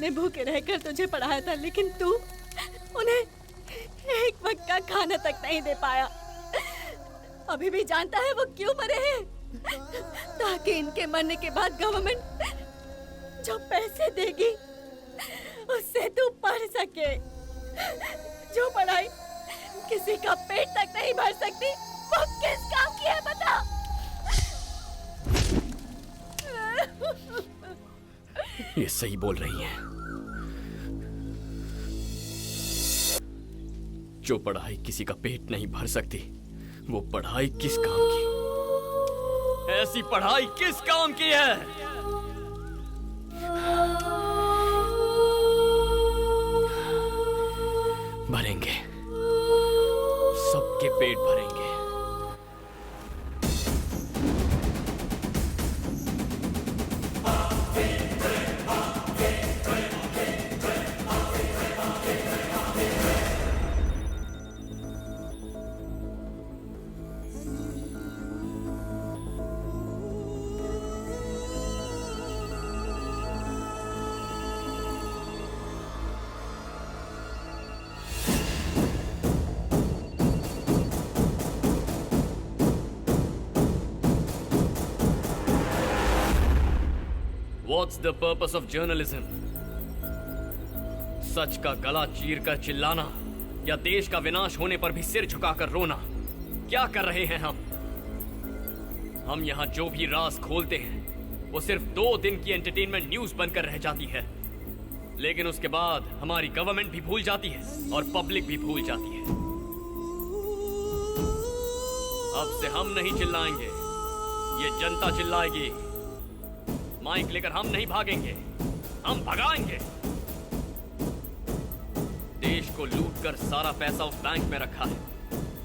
इतने भूखे रहकर तुझे पढ़ाया था, लेकिन तू उन्हें एक वक्त का खाना तक नहीं दे पाया। अभी भी जानता है वो क्यों मरे हैं? ताकि इनके मरने के बाद गवर्नमेंट जो पैसे देगी उससे तू पढ़ सके। जो पढ़ाई किसी का पेट तक नहीं भर सकती, वो किस काम की है बता? ये सही बोल रही है। जो पढ़ाई किसी का पेट नहीं भर सकती, वो पढ़ाई किस काम की? ऐसी पढ़ाई किस काम की है? भरेंगे, सबके पेट भरेंगे। What's the purpose of journalism? सच का गला चीर कर चिल्लाना या देश का विनाश होने पर भी सिर झुकाकर रोना? क्या कर रहे हैं हम यहाँ जो भी राज खोलते हैं वो सिर्फ 2 दिन की एंटरटेनमेंट न्यूज बनकर रह जाती है, लेकिन उसके बाद हमारी गवर्नमेंट भी भूल जाती है और पब्लिक भी भूल जाती है। अब से हम नहीं चिल्लाएंगे, ये जनता चिल्लाएगी। माइक लेकर हम नहीं भागेंगे, हम भगाएंगे। देश को लूटकर सारा पैसा उस बैंक में रखा है।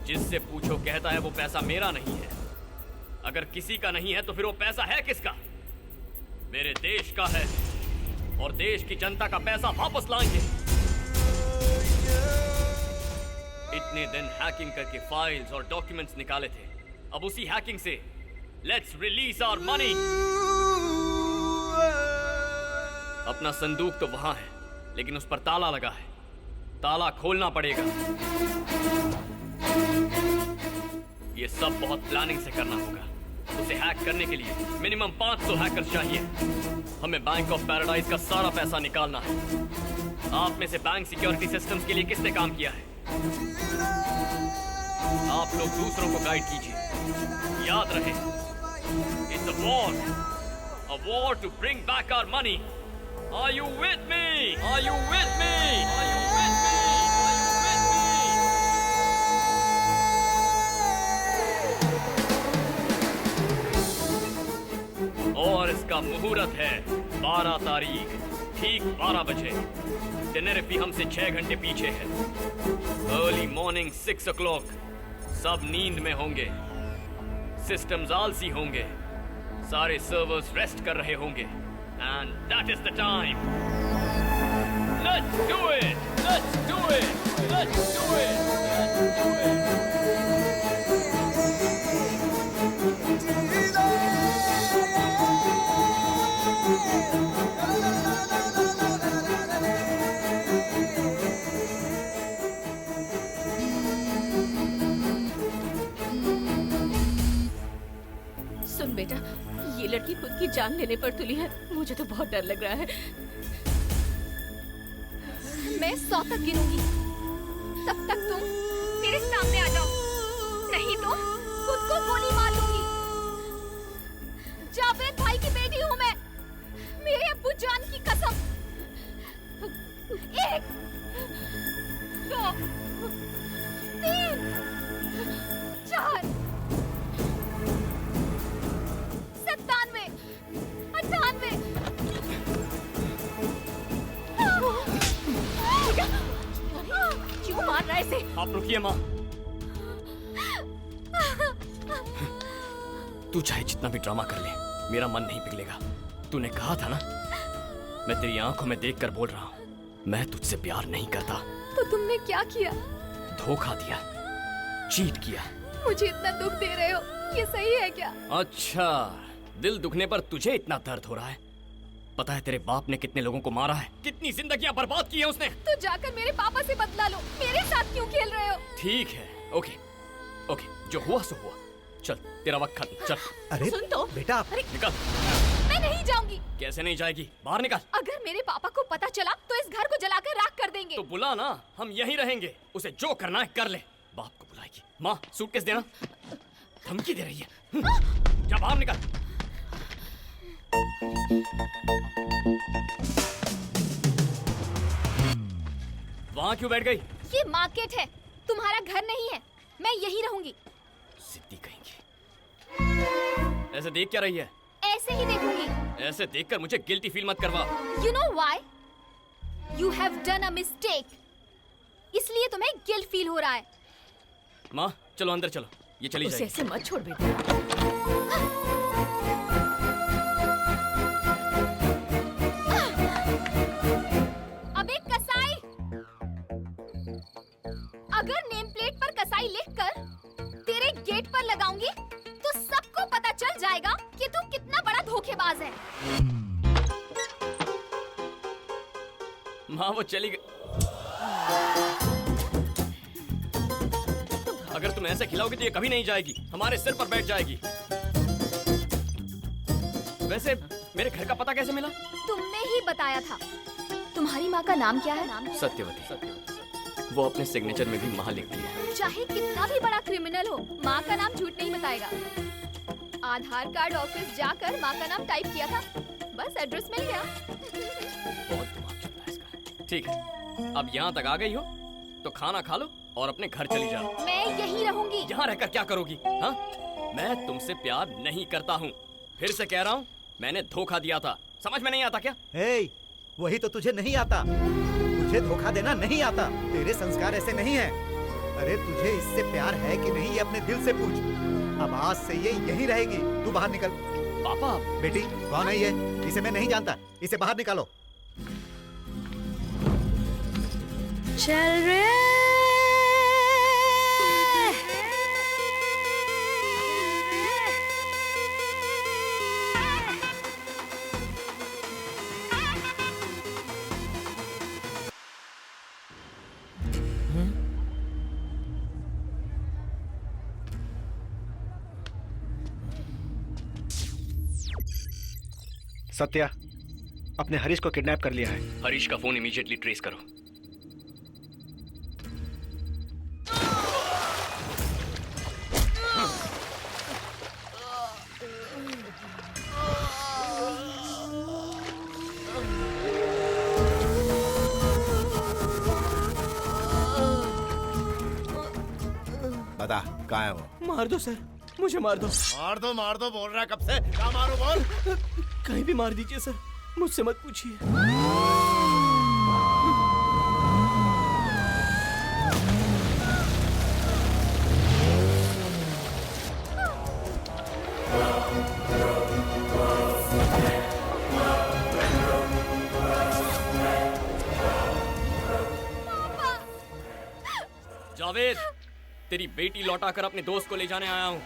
जिससे पूछो कहता है वो पैसा मेरा नहीं है। अगर किसी का नहीं है तो फिर वो पैसा है किसका? मेरे देश का है और देश की जनता का पैसा वापस लाएंगे। इतने दिन हैकिंग करके फाइल्स और डॉक्यूमेंट्स निकाले थे, अब उसी हैकिंग से लेट्स रिलीज आवर मनी। अपना संदूक तो वहां है, लेकिन उस पर ताला लगा है। ताला खोलना पड़ेगा। ये सब बहुत प्लानिंग से करना होगा। उसे हैक करने के लिए मिनिमम 500 हैकर्स चाहिए। हमें बैंक ऑफ पैराडाइज का सारा पैसा निकालना है। आप में से बैंक सिक्योरिटी सिस्टम्स के लिए किसने काम किया है? आप लोग दूसरों को गाइड कीजिए। याद रहे, it's a war to bring back our money. Are you with me? Are you with me? Are you with me? Are you with me? और इसका मुहूर्त है 12 तारीख, ठीक 12 बजे। टेनेरिफी हमसे 6 घंटे पीछे है। Early morning 6 o'clock। सब नींद में होंगे, सिस्टम्स आलसी होंगे, सारे सर्वर्स रेस्ट कर रहे होंगे। And that is the time. Let's do it. Let's do it. Let's do it. Let's do it. सुन बेटा, ये लड़की खुद की जान लेने पर तुली है। मुझे तो बहुत डर लग रहा है। मैं 100 तक गिनूंगी, तब तक तुम मेरे सामने आ जाओ, नहीं तो खुद को गोली मार लूंगी। जावेद भाई की बेटी हूँ मैं, मेरे अब्बू जान की कसम। 1 2 3 4 97 98। क्यों मार रहा है इसे? आप रुकिए माँ। तू चाहे जितना भी ड्रामा कर ले, मेरा मन नहीं पिघलेगा। तूने कहा था ना, मैं तेरी आंखों में देखकर बोल रहा हूँ, मैं तुझसे प्यार नहीं करता। तो तुमने क्या किया? धोखा दिया, चीट किया। मुझे इतना दुख दे रहे हो, ये सही है क्या? अच्छा, दिल दुखने पर तुझे इतना दर्द हो रहा है? पता है तेरे बाप ने कितने लोगों को मारा है, कितनी जिंदगियां बर्बाद की है उसने। तो जाकर मेरे पापा से बदला लो, मेरे साथ क्यों खेल रहे हो? ठीक है, ओके ओके, जो हुआ सो हुआ। चल तेरा वक्त खत्म, चल। अरे सुन तो। बेटा, निकल। मैं नहीं जाऊंगी। कैसे नहीं जाएगी? बाहर निकल। अगर मेरे पापा को पता चला तो इस घर को जलाकर राख कर देंगे। तो बुला ना, हम यहीं रहेंगे। उसे जो करना है कर ले। बाप को बुलाएगी। माँ सूटकेस देना। धमकी दे रही है। जा बाहर निकल। वहाँ क्यों बैठ गई? ये मार्केट है, तुम्हारा घर नहीं है। मैं यहीं रहूंगी। सिद्धि कहेंगी। ऐसे देख क्या रही है? ऐसे ही देखूंगी। ऐसे देखकर मुझे गिल्टी फील मत करवा। You know why? You have done a mistake. इसलिए तुम्हें गिल्ट फील हो रहा है। माँ चलो अंदर चलो, ये चली उसे जाएगी। ऐसे मत छोड़ बेटा। अबे कसाई! अगर नेम प्लेट पर कसाई लिखकर तेरे गेट पर लगाऊंगी तो सबको पता चल जाएगा कि तू कितना बड़ा धोखेबाज है। माँ वो चली गई। अगर तुम ऐसे खिलाओगी तो ये कभी नहीं जाएगी, हमारे सिर पर बैठ जाएगी। वैसे मेरे घर का पता कैसे मिला? तुमने ही बताया था। तुम्हारी माँ का नाम क्या है? सत्यवती। वो अपने सिग्नेचर में भी माँ लिखती है। चाहे कितना भी बड़ा क्रिमिनल हो, माँ का नाम झूठ नहीं बताएगा। आधार कार्ड ऑफिस जाकर माँ का नाम टाइप किया था, बस एड्रेस मिल गया। बहुत दिमाग चलता है इसका। ठीक है, अब यहाँ तक आ गई हो तो खाना खा लो और अपने घर चली जाओ। मैं यहीं रहूंगी। यहाँ रहकर क्या करोगी? हाँ, मैं तुमसे प्यार नहीं करता हूँ। फिर से कह रहा हूँ, मैंने धोखा दिया था। समझ में नहीं आता क्या? हे, वही तो तुझे नहीं आता। तुझे धोखा देना नहीं आता। तेरे संस्कार ऐसे नहीं हैं। अरे तुझे इससे प्यार है कि नहीं ये अपने दिल से पूछ। अब आज से ये यहीं रहेगी। तू बाहर निकल। पापा बेटी कौन है ये? इसे मैं नहीं जानता। इसे बाहर निकालो। चल रे। सत्या, अपने हरीश को किडनैप कर लिया है। हरीश का फोन इमीडिएटली ट्रेस करो। बता कहाँ है वो? मार दो सर, मुझे मार दो। मार दो बोल रहा है कब से? क्या मारू बोल? कहीं भी मार दीजिए सर, मुझसे मत पूछिए। जावेद, तेरी बेटी लौटाकर अपने दोस्त को ले जाने आया हूँ।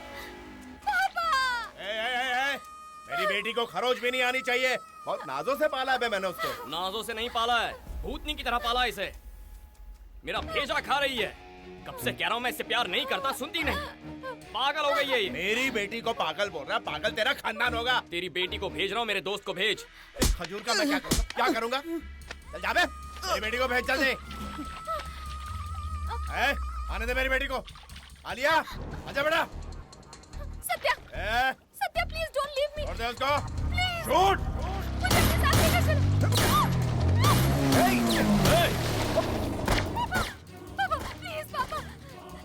मेरी बेटी को खरोच भी नहीं आनी चाहिए। बहुत नाजों से पाला है मैंने उसको। नाजों से नहीं पाला है, भूतनी की तरह पाला है इसे। मेरा भेजा खा रही है। कब से कह रहा हूँ मैं इससे प्यार नहीं करता, सुनती नहीं। पागल हो गई है ये। मेरी बेटी को पागल बोल रहा है? पागल तेरा खानदान होगा। तेरी बेटी को भेज रहा हूँ, मेरे दोस्त को भेज। इस खजूर का मैं क्या करूँगा? क्या करूँगा? चल जाबे, मेरी बेटी को भेज जल्दी। आने दे मेरी बेटी को। आलिया, आजा बेटा। Satya, Satya please don't leave me. छोड़ दे उसको। प्लीज। शूट। मुझे अपने साथ लेकर चलो। पापा, प्लीज पापा।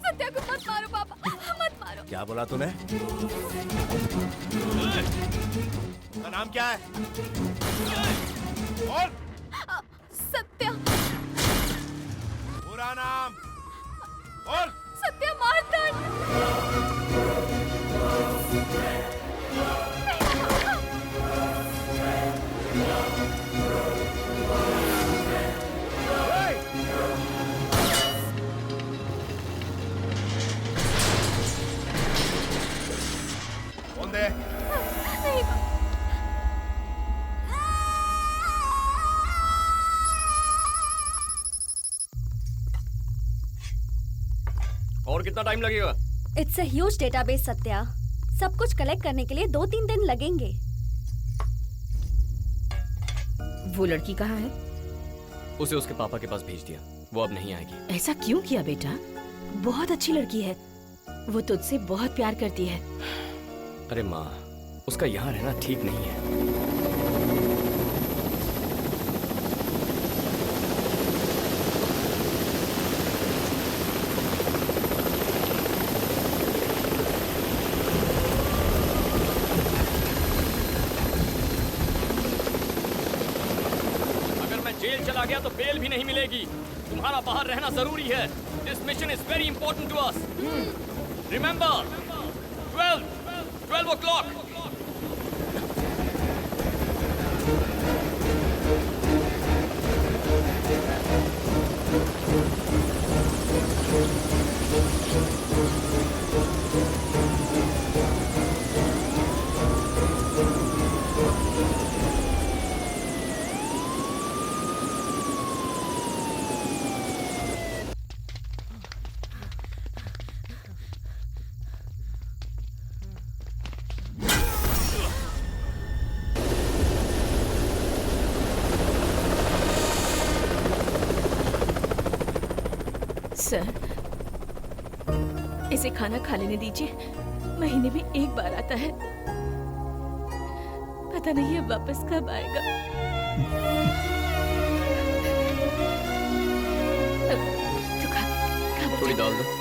सत्या को मत मारो पापा, मत मारो। क्या बोला तूने? उसका नाम क्या है? बोल। सत्या। पूरा नाम बोल। सत्या मारतांड। कौन दे? नहीं और कितना टाइम लगेगा? It's a huge database Satya. सब कुछ कलेक्ट करने के लिए 2-3 दिन लगेंगे। वो लड़की कहाँ है? उसे उसके पापा के पास भेज दिया, वो अब नहीं आएगी। ऐसा क्यों किया बेटा? बहुत अच्छी लड़की है, वो तुझसे बहुत प्यार करती है। अरे माँ, उसका यहाँ रहना ठीक नहीं है। अगर मैं जेल चला गया तो बेल भी नहीं मिलेगी। तुम्हारा बाहर रहना जरूरी है। This mission is very important to us. Remember 12 o'clock. Sir, इसे खाना खा लेने दीजिए। महीने में एक बार आता है, पता नहीं अब वापस कब आएगा। तो खा थोड़ी दाल दो।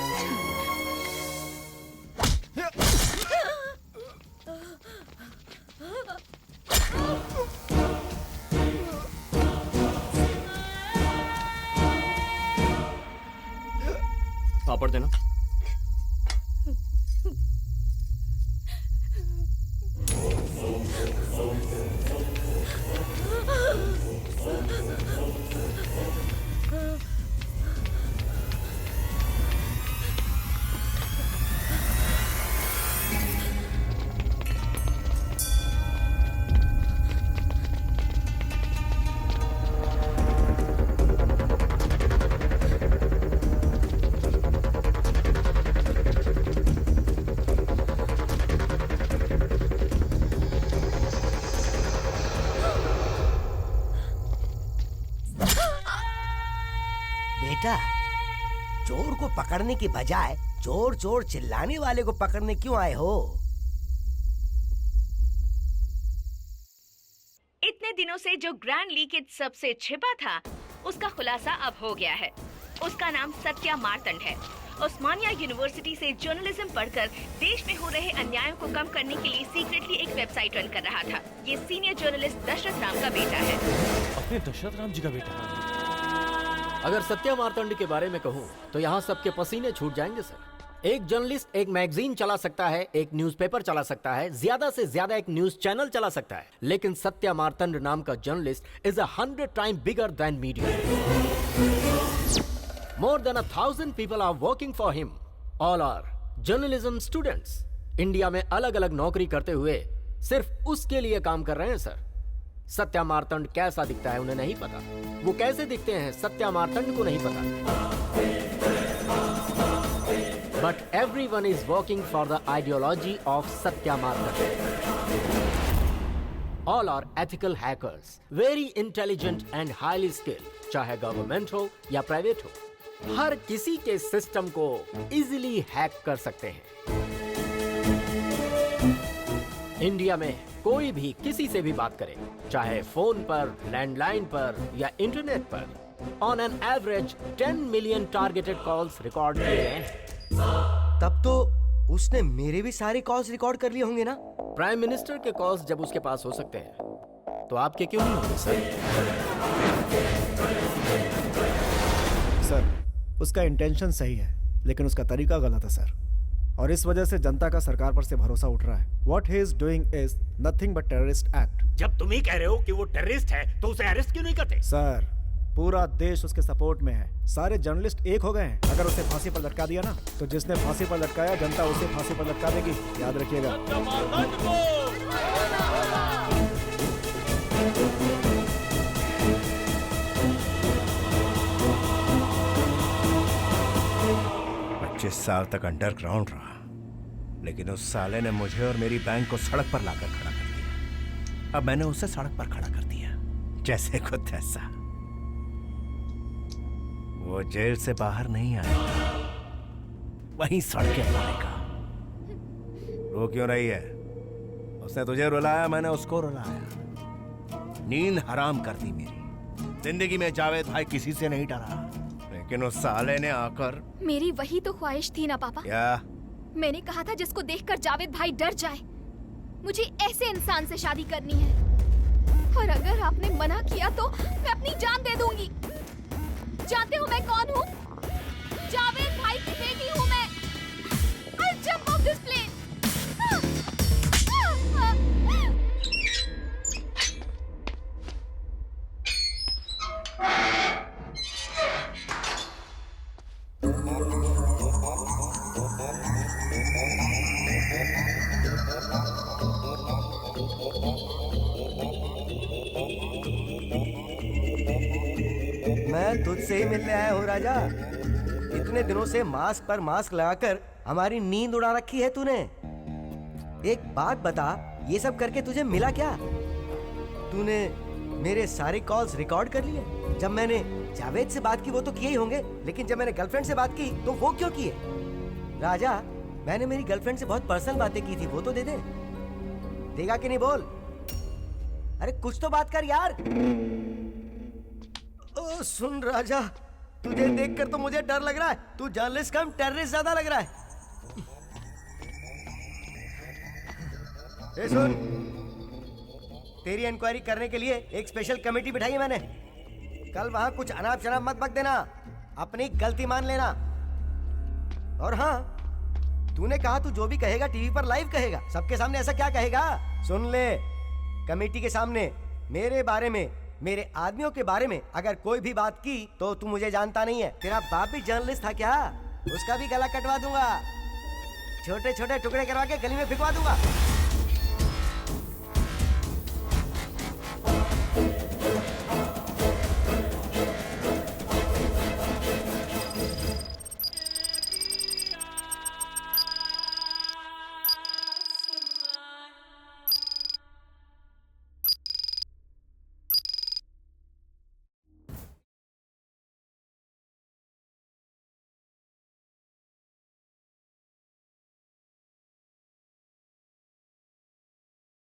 पापड़ देना। बेटा, चोर को पकड़ने की बजाय चोर चोर चिल्लाने वाले को पकड़ने क्यों आए हो? इतने दिनों से जो ग्रैंड लीकेज सबसे छिपा था, उसका खुलासा अब हो गया है। उसका नाम सत्या मार्तंड है। उस्मानिया यूनिवर्सिटी से जर्नलिज्म पढ़कर देश में हो रहे अन्यायों को कम करने के लिए सीक्रेटली एक वेबसाइट रन कर रहा था। ये सीनियर जर्नलिस्ट दशरथ राम का बेटा है। अपने दशरथ राम जी का बेटा? अगर सत्या मार्तंड के बारे में कहूँ तो यहाँ सबके पसीने छूट जाएंगे सर। एक जर्नलिस्ट एक मैगजीन चला सकता है, एक न्यूज़पेपर चला सकता है, ज्यादा से ज्यादा एक न्यूज चैनल चला सकता है, लेकिन सत्या मार्तंड नाम का journalist is 100 time bigger than media. More than 1,000 people are working for him. All are journalism students. India में अलग अलग नौकरी करते हुए सिर्फ उसके लिए काम कर रहे हैं सर। सत्या मार्तंड कैसा दिखता है उन्हें नहीं पता, वो कैसे दिखते हैं सत्या मार्तंड को नहीं पता। But everyone is working for the ideology of Satya Martand. All are ethical hackers, very intelligent and highly skilled. चाहे गवर्नमेंट हो या प्राइवेट हो, हर किसी के सिस्टम को इजीली हैक कर सकते हैं। इंडिया में कोई भी किसी से भी बात करे, चाहे फोन पर, लैंडलाइन पर या इंटरनेट पर, on an average 10 million targeted calls record किए गए हैं। तब तो उसने मेरे भी सारे कॉल्स रिकॉर्ड कर लिए होंगे ना? प्राइम मिनिस्टर के कॉल्स जब उसके पास हो सकते हैं तो आपके क्यों नहीं होंगे सर? सर, उसका इंटेंशन सही है लेकिन उसका तरीका गलत है सर, और इस वजह से जनता का सरकार पर से भरोसा उठ रहा है। What he is doing is nothing but terrorist act. जब तुम ही कह रहे हो कि वो टेररिस्ट है तो उसे अरेस्ट क्यों नहीं करते? सर, पूरा देश उसके सपोर्ट में है, सारे जर्नलिस्ट एक हो गए हैं। अगर उसे फांसी पर लटका दिया ना, तो जिसने फांसी पर लटकाया जनता उसे फांसी पर लटका देगी, याद रखिएगा। 25 साल तक अंडरग्राउंड रहा, लेकिन उस साले ने मुझे और मेरी बैंक को सड़क पर लाकर खड़ा कर दिया। अब मैंने उसे सड़क पर खड़ा कर दिया, जैसे को तैसा। वो जेल से बाहर नहीं आएगा, वहीं सड़कें मारेगा। रो क्यों रही है? उसने तुझे रुलाया, मैंने उसको रुलाया। नींद हराम कर दी मेरी। जिंदगी में जावेद भाई किसी से नहीं डरा, लेकिन उस साले ने आकर। मेरी वही तो ख्वाहिश थी ना पापा। क्या? मैंने कहा था जिसको देखकर जावेद भाई डर जाए। मुझे ऐसे इंसान से शादी करनी है, और अगर आपने मना किया तो मैं अपनी जान दे दूंगी। जानते हो मैं कौन हूँ? जावेद भाई की बेटी हूँ मैं। I'll jump off this plane. मैं तुझसे ही मिलने आया हूँ राजा। इतने दिनों से मास्क पर मास्क लगाकर हमारी नींद उड़ा रखी है तूने। एक बात बता, ये सब करके तुझे मिला क्या? तूने मेरे सारे कॉल्स रिकॉर्ड कर लिए। जब मैंने जावेद से बात की वो तो किए ही होंगे, लेकिन जब मैंने गर्लफ्रेंड से बात की तो वो क्यों किए? राजा, मैंने मेरी गर्लफ्रेंड से बहुत पर्सनल बातें की थी, वो तो दे दे। देगा कि नहीं बोल? अरे कुछ तो बात कर यार। ओ सुन राजा, तुझे देखकर तो मुझे डर लग रहा है। तू जर्नलिस्ट कम टेररिस्ट ज्यादा लग रहा है। ए सुन, तेरी इंक्वायरी करने के लिए एक स्पेशल कमेटी बिठाई है मैंने। कल वहां कुछ अनाप शनाप मत बक देना, अपनी गलती मान लेना। और हाँ, तूने कहा तू जो भी कहेगा टीवी पर लाइव कहेगा, सबके सामने ऐसा क्या कहेगा? सुन ले, कमेटी के सामने मेरे बारे में, मेरे आदमियों के बारे में अगर कोई भी बात की तो तू मुझे जानता नहीं है। तेरा बाप भी जर्नलिस्ट था क्या? उसका भी गला कटवा दूंगा, छोटे छोटे टुकड़े करवा के गली में फिकवा दूंगा।